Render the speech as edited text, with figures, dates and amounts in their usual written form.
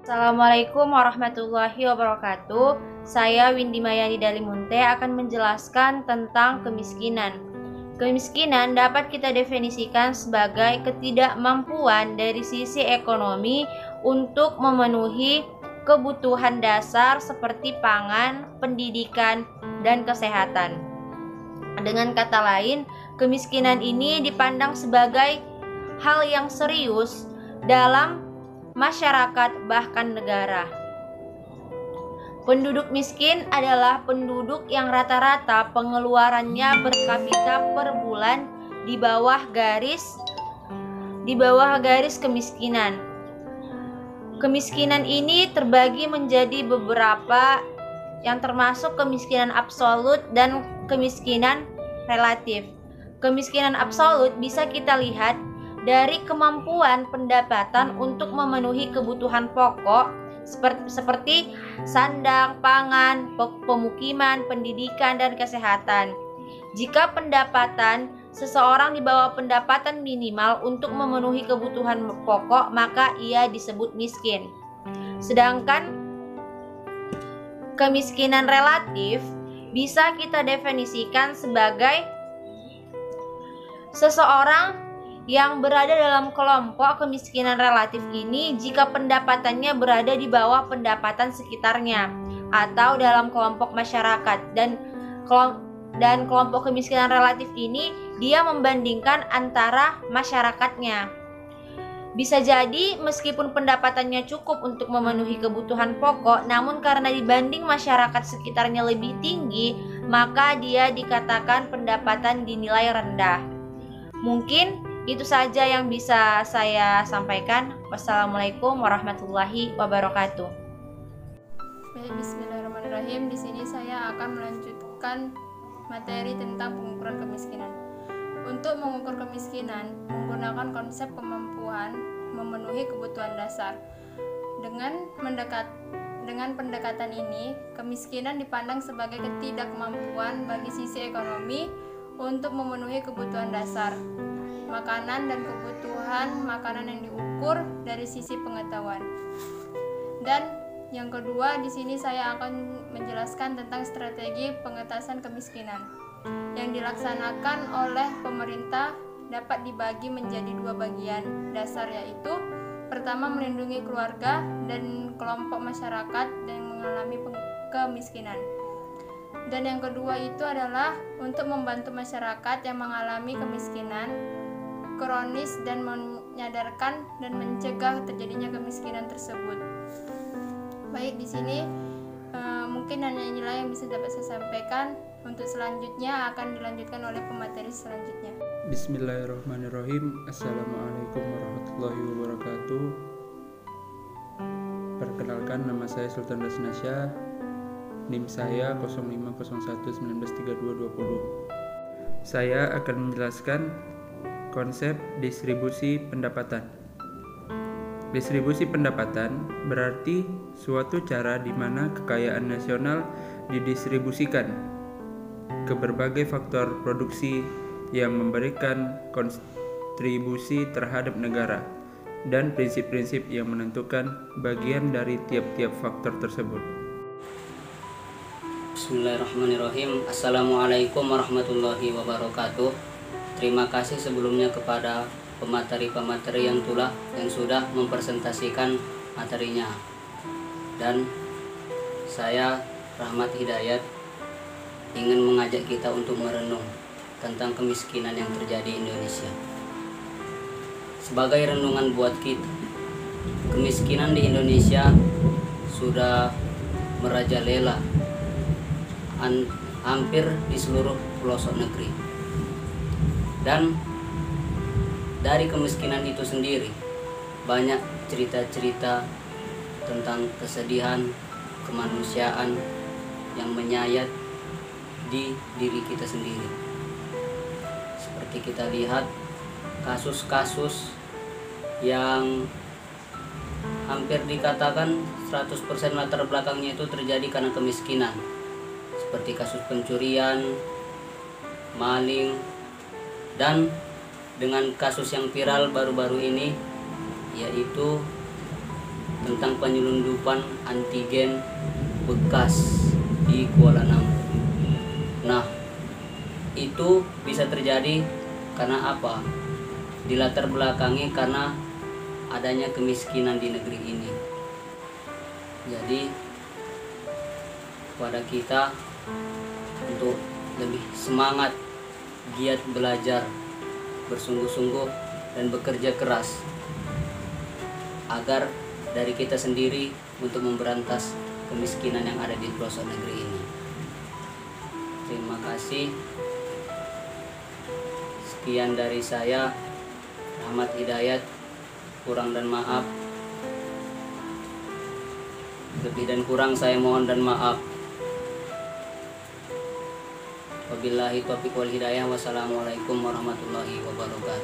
Assalamualaikum warahmatullahi wabarakatuh. Saya Windy Mayani Dalimunte akan menjelaskan tentang kemiskinan. Kemiskinan dapat kita definisikan sebagai ketidakmampuan dari sisi ekonomi untuk memenuhi kebutuhan dasar seperti pangan, pendidikan, dan kesehatan. Dengan kata lain, kemiskinan ini dipandang sebagai hal yang serius dalam masyarakat bahkan negara. Penduduk miskin adalah penduduk yang rata-rata pengeluarannya per kapita per bulan di bawah garis kemiskinan. Kemiskinan ini terbagi menjadi beberapa yang termasuk kemiskinan absolut dan kemiskinan relatif. Kemiskinan absolut bisa kita lihat dari kemampuan pendapatan untuk memenuhi kebutuhan pokok seperti sandang, pangan, pemukiman, pendidikan, dan kesehatan. Jika pendapatan seseorang di bawah pendapatan minimal untuk memenuhi kebutuhan pokok, maka ia disebut miskin. Sedangkan kemiskinan relatif bisa kita definisikan sebagai seseorang yang berada dalam kelompok kemiskinan relatif ini jika pendapatannya berada di bawah pendapatan sekitarnya atau dalam kelompok masyarakat, dan kelompok kemiskinan relatif ini dia membandingkan antara masyarakatnya. Bisa jadi meskipun pendapatannya cukup untuk memenuhi kebutuhan pokok, namun karena dibanding masyarakat sekitarnya lebih tinggi, maka dia dikatakan pendapatan dinilai rendah. Mungkin itu saja yang bisa saya sampaikan. Wassalamualaikum warahmatullahi wabarakatuh. Baik, bismillahirrahmanirrahim. Di sini saya akan melanjutkan materi tentang pengukuran kemiskinan. Untuk mengukur kemiskinan menggunakan konsep kemampuan memenuhi kebutuhan dasar. Dengan pendekatan ini, kemiskinan dipandang sebagai ketidakmampuan bagi sisi ekonomi untuk memenuhi kebutuhan dasar makanan dan kebutuhan makanan yang diukur dari sisi pengetahuan. Dan yang kedua, di sini saya akan menjelaskan tentang strategi pengentasan kemiskinan yang dilaksanakan oleh pemerintah dapat dibagi menjadi dua bagian dasar, yaitu pertama, melindungi keluarga dan kelompok masyarakat yang mengalami kemiskinan. Dan yang kedua itu adalah untuk membantu masyarakat yang mengalami kemiskinan kronis dan menyadarkan dan mencegah terjadinya kemiskinan tersebut. Baik, di sini mungkin hanya inilah yang bisa dapat saya sampaikan. Untuk selanjutnya akan dilanjutkan oleh pemateri selanjutnya. Bismillahirrahmanirrahim. Assalamualaikum warahmatullahi wabarakatuh. Perkenalkan, nama saya Sultan Rasnasya. NIM saya 0501193220. Saya akan menjelaskan konsep distribusi pendapatan. Distribusi pendapatan berarti suatu cara di mana kekayaan nasional didistribusikan ke berbagai faktor produksi yang memberikan kontribusi terhadap negara dan prinsip-prinsip yang menentukan bagian dari tiap-tiap faktor tersebut. Bismillahirrahmanirrahim. Assalamualaikum warahmatullahi wabarakatuh. Terima kasih sebelumnya kepada pemateri-pemateri yang sudah mempresentasikan materinya. Dan saya Rahmat Hidayat ingin mengajak kita untuk merenung tentang kemiskinan yang terjadi di Indonesia. Sebagai renungan buat kita, kemiskinan di Indonesia sudah merajalela hampir di seluruh pelosok negeri. Dan dari kemiskinan itu sendiri banyak cerita-cerita tentang kesedihan kemanusiaan yang menyayat di diri kita sendiri. Seperti kita lihat kasus-kasus yang hampir dikatakan 100% latar belakangnya itu terjadi karena kemiskinan. Seperti kasus pencurian, maling, dan dengan kasus yang viral baru-baru ini, yaitu tentang penyelundupan antigen bekas di Kuala Namu. Nah, itu bisa terjadi karena apa? Dilatar belakangi karena adanya kemiskinan di negeri ini. Jadi pada kita untuk lebih semangat, giat belajar, bersungguh-sungguh dan bekerja keras agar dari kita sendiri untuk memberantas kemiskinan yang ada di pelosok negeri ini. Terima kasih. Sekian dari saya, Rahmat Hidayat. Kurang dan maaf. Lebih dan kurang saya mohon dan maaf. Wabillahi taufiq wal hidayah. Wassalamualaikum warahmatullahi wabarakatuh.